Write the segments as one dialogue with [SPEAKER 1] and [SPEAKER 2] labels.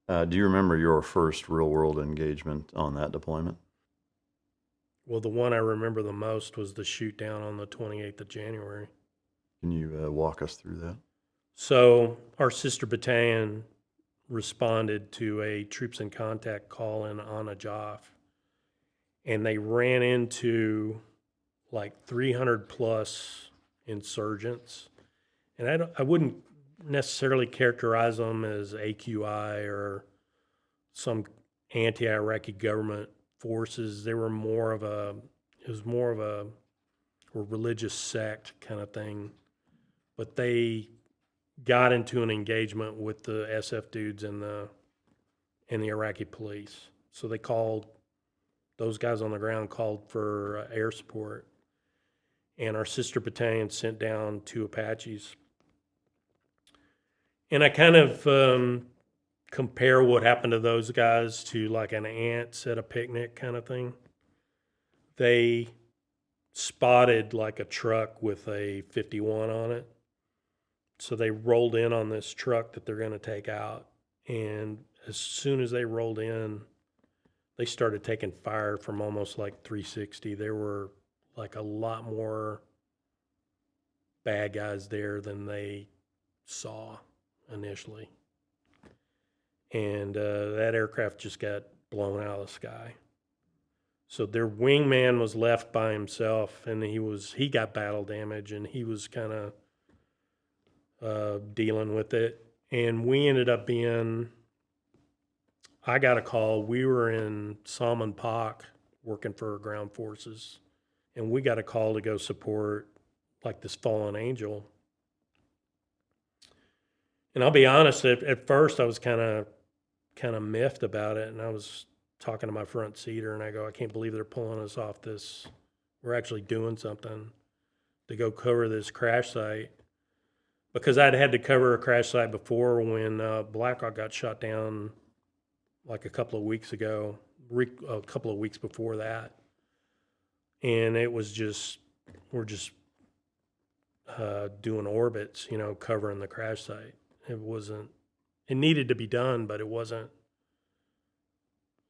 [SPEAKER 1] Do you remember your first real world engagement on that deployment?
[SPEAKER 2] Well, the one I remember the most was the shoot down on the 28th of January.
[SPEAKER 1] Can you walk us through that?
[SPEAKER 2] So our sister battalion responded to a troops in contact call in on a Joff, and they ran into like 300 plus insurgents. And I wouldn't necessarily characterize them as AQI or some anti-Iraqi government forces. They were more of it was more of a religious sect kind of thing. But they got into an engagement with the SF dudes and the Iraqi police. So they called those guys on the ground called for air support, and our sister battalion sent down two Apaches. And I kind of compare what happened to those guys to like an ants at a picnic kind of thing. They spotted like a truck with a 51 on it. So they rolled in on this truck that they're going to take out. And as soon as they rolled in, they started taking fire from almost like 360. There were like a lot more bad guys there than they saw initially. And that aircraft just got blown out of the sky. So their wingman was left by himself, and he got battle damage, and he was kind of dealing with it. And we ended up being, I got a call. We were in Salman Pak working for ground forces, and we got a call to go support like this fallen angel. And I'll be honest, at first I was kind of miffed about it, and I was talking to my front seater, and I go, I can't believe they're pulling us off this. We're actually doing something to go cover this crash site, because I'd had to cover a crash site before when Blackhawk got shot down like a couple of weeks ago, a couple of weeks before that, and it was just we're just doing orbits, covering the crash site. It wasn't. It needed to be done, but it wasn't,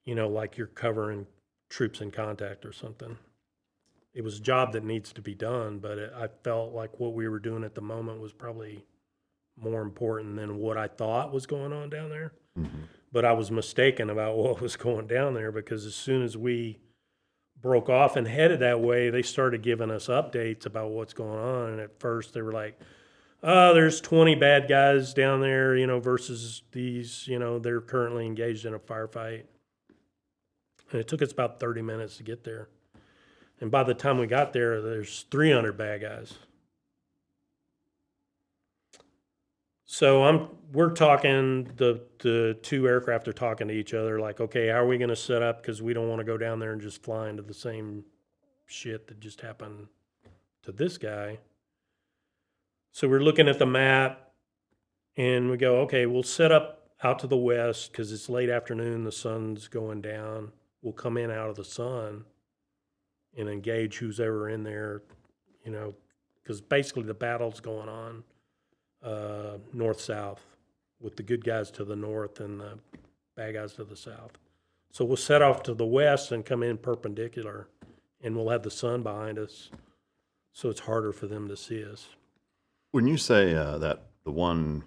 [SPEAKER 2] like you're covering troops in contact or something. It was a job that needs to be done, but I felt like what we were doing at the moment was probably more important than what I thought was going on down there.
[SPEAKER 1] Mm-hmm.
[SPEAKER 2] But I was mistaken about what was going down there, because as soon as we broke off and headed that way, they started giving us updates about what's going on. And at first they were like, oh, there's 20 bad guys down there, versus these, they're currently engaged in a firefight. And it took us about 30 minutes to get there. And by the time we got there, there's 300 bad guys. So we're talking, the two aircraft are talking to each other like, okay, how are we going to set up? Because we don't want to go down there and just fly into the same shit that just happened to this guy. So we're looking at the map, and we go, okay, we'll set up out to the west because it's late afternoon, the sun's going down. We'll come in out of the sun and engage who's ever in there, because basically the battle's going on north-south, with the good guys to the north and the bad guys to the south. So we'll set off to the west and come in perpendicular, and we'll have the sun behind us, so it's harder for them to see us.
[SPEAKER 1] When you say that the one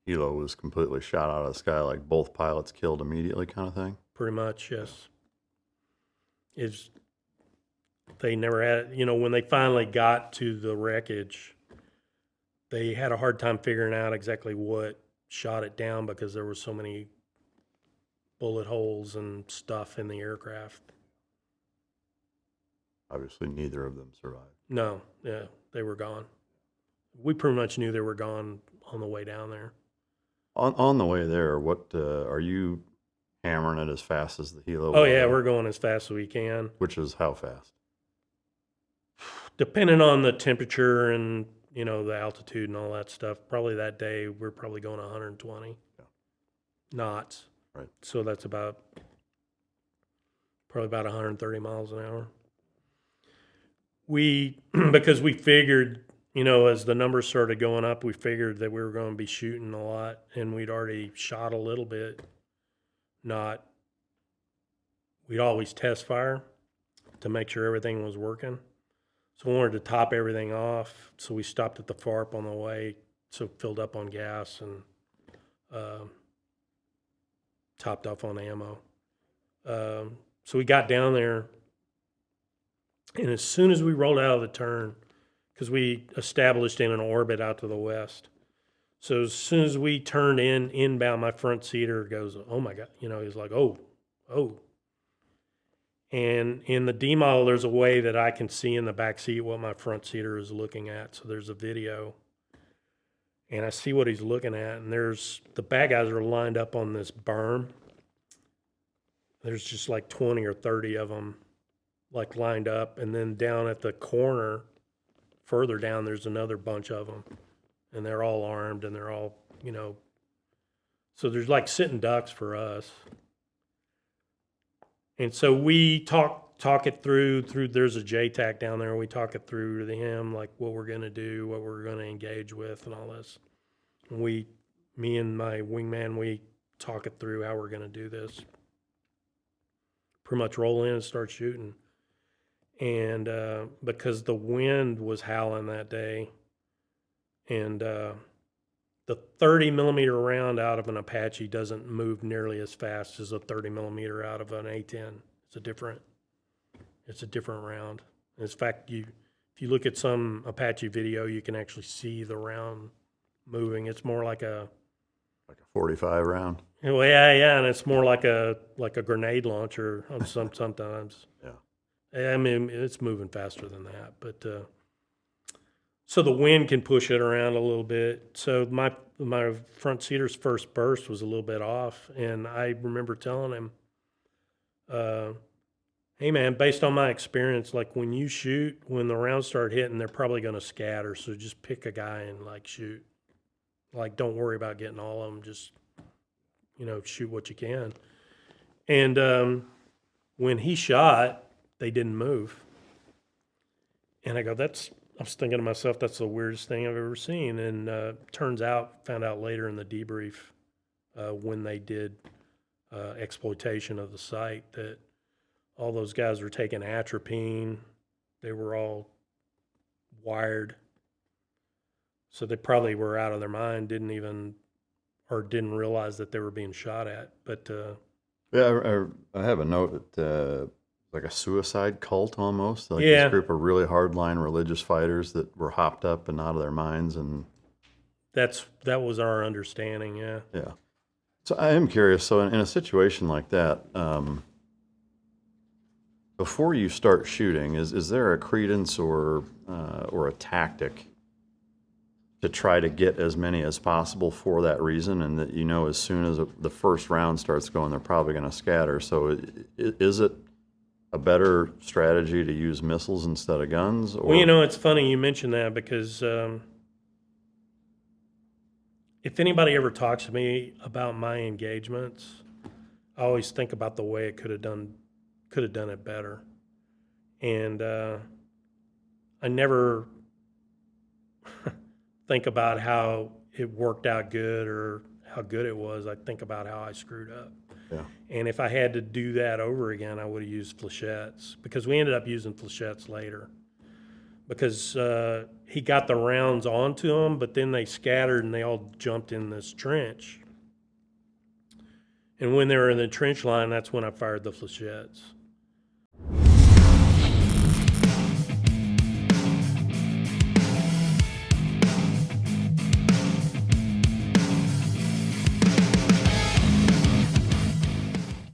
[SPEAKER 1] helo was completely shot out of the sky, like both pilots killed immediately kind of thing?
[SPEAKER 2] Pretty much, yes. They never had, when they finally got to the wreckage, they had a hard time figuring out exactly what shot it down, because there were so many bullet holes and stuff in the aircraft.
[SPEAKER 1] Obviously, neither of them survived.
[SPEAKER 2] No, yeah, they were gone. We pretty much knew they were gone on the way down there.
[SPEAKER 1] On the way there, what are you hammering it as fast as the helo?
[SPEAKER 2] Oh, yeah, we're going as fast as we can.
[SPEAKER 1] Which is how fast?
[SPEAKER 2] Depending on the temperature and, the altitude and all that stuff. Probably that day, we're probably going 120 knots.
[SPEAKER 1] Right.
[SPEAKER 2] So that's probably about 130 miles an hour. Because we figured, as the numbers started going up, we figured that we were going to be shooting a lot, and we'd already shot a little bit. we'd always test fire to make sure everything was working. So we wanted to top everything off. So we stopped at the FARP on the way, so filled up on gas and topped off on ammo. So we got down there, and as soon as we rolled out of the turn, because we established in an orbit out to the west, so as soon as we turned inbound, my front seater goes, oh my God, he's like, oh. And in the D model, there's a way that I can see in the back seat what my front seater is looking at. So there's a video, and I see what he's looking at, and the bad guys are lined up on this berm. There's just like 20 or 30 of them like lined up, and then down at the corner, further down, there's another bunch of them, and they're all armed, and they're all, so there's like sitting ducks for us. And so we talk it through, there's a JTAC down there, and we talk it through to him, like what we're going to do, what we're going to engage with, and all this. And me and my wingman, we talk it through how we're going to do this. Pretty much roll in and start shooting. And because the wind was howling that day, and the 30 millimeter round out of an Apache doesn't move nearly as fast as a 30 millimeter out of an A10. It's a different round. In fact, if you look at some Apache video, you can actually see the round moving. It's more like a
[SPEAKER 1] 45 round.
[SPEAKER 2] Well, yeah, and it's more like a grenade launcher sometimes.
[SPEAKER 1] Yeah.
[SPEAKER 2] I mean, it's moving faster than that, but so the wind can push it around a little bit. So my front seater's first burst was a little bit off, and I remember telling him, hey man, based on my experience, like when you shoot, when the rounds start hitting, they're probably going to scatter. So just pick a guy and like shoot. Like, don't worry about getting all of them. Just, shoot what you can. And when he shot, they didn't move. And I was thinking to myself, that's the weirdest thing I've ever seen. And found out later in the debrief when they did exploitation of the site that all those guys were taking atropine. They were all wired. So they probably were out of their mind, didn't realize that they were being shot at. But
[SPEAKER 1] yeah, I have a note that like a suicide cult almost. Like
[SPEAKER 2] yeah,
[SPEAKER 1] this group of really hardline religious fighters that were hopped up and out of their minds, and
[SPEAKER 2] that was our understanding. Yeah.
[SPEAKER 1] Yeah. So I am curious. So in a situation like that, before you start shooting, is there a credence or a tactic to try to get as many as possible for that reason, and that as soon as the first round starts going, they're probably going to scatter? So is it a better strategy to use missiles instead of guns? Or?
[SPEAKER 2] Well, it's funny you mention that because if anybody ever talks to me about my engagements, I always think about the way it could have done it better. And I never think about how it worked out good or how good it was. I think about how I screwed up.
[SPEAKER 1] Yeah.
[SPEAKER 2] And if I had to do that over again, I would have used flechettes, because we ended up using flechettes later because he got the rounds onto them, but then they scattered and they all jumped in this trench. And when they were in the trench line, that's when I fired the flechettes.